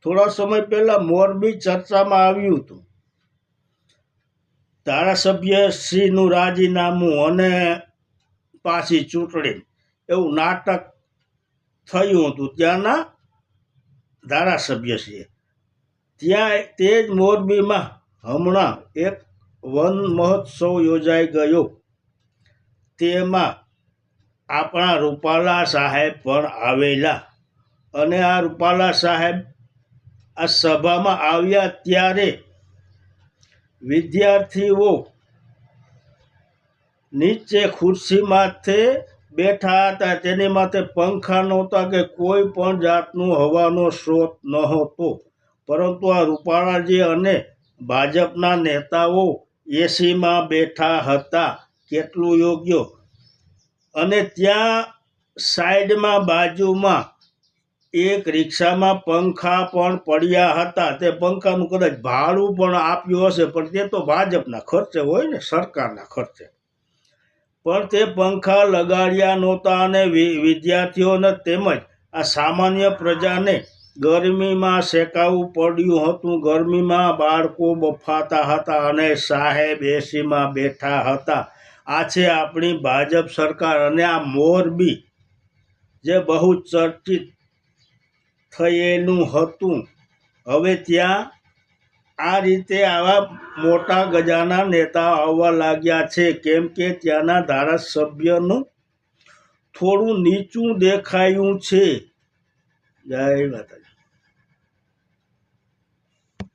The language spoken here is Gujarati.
થોડા સમય પહેલાં મોરબી ચર્ચામાં આવ્યું હતું. ધારાસભ્ય શ્રીનું રાજીનામું અને પાછી ચૂંટણી એવું નાટક થયું હતું ત્યાંના ધારાસભ્યશ્રીએ. ત્યાં તે જ મોરબીમાં હમણાં એક વન મહોત્સવ યોજાઈ ગયો. તેમાં આપણા રૂપાલા સાહેબ પણ આવેલા અને આ રૂપાલા સાહેબ આ સભામાં આવ્યા ત્યારે વિદ્યાર્થીઓ નીચે ખુરશી માથે બેઠા હતા. તેની માથે પંખા નહોતા કે કોઈ પણ જાતનું હવાનો સ્ત્રોત નહોતો, પરંતુ આ રૂપાલાજી અને ભાજપના નેતાઓ એસીમાં બેઠા હતા. કેટલું યોગ્ય! અને ત્યાં સાઈડમાં બાજુમાં એક રિક્ષામાં પંખા પણ પડ્યા હતા. તે પંખાનું કદાચ ભાડું પણ આપ્યું હશે, પણ તે તો ભાજપના ખર્ચે હોય ને, સરકારના ખર્ચે. પણ તે પંખા લગાડ્યા નહોતા અને વિદ્યાર્થીઓને તેમજ આ સામાન્ય પ્રજાને ગરમીમાં શેકાવું પડ્યું હતું. ગરમીમાં બાળકો બફાતા હતા અને સાહેબ એસીમાં બેઠા હતા. આ છે આપણી ભાજપ સરકાર. અને આ મોરબી જે બહુ ચર્ચિત થયેલું હતું, હવે ત્યાં આ રીતે આવા મોટા ગજાના નેતા આવવા લાગ્યા છે. કેમ કે ત્યાંના ધારાસભ્યનું થોડું નીચું દેખાયું છે. જય માતાજી.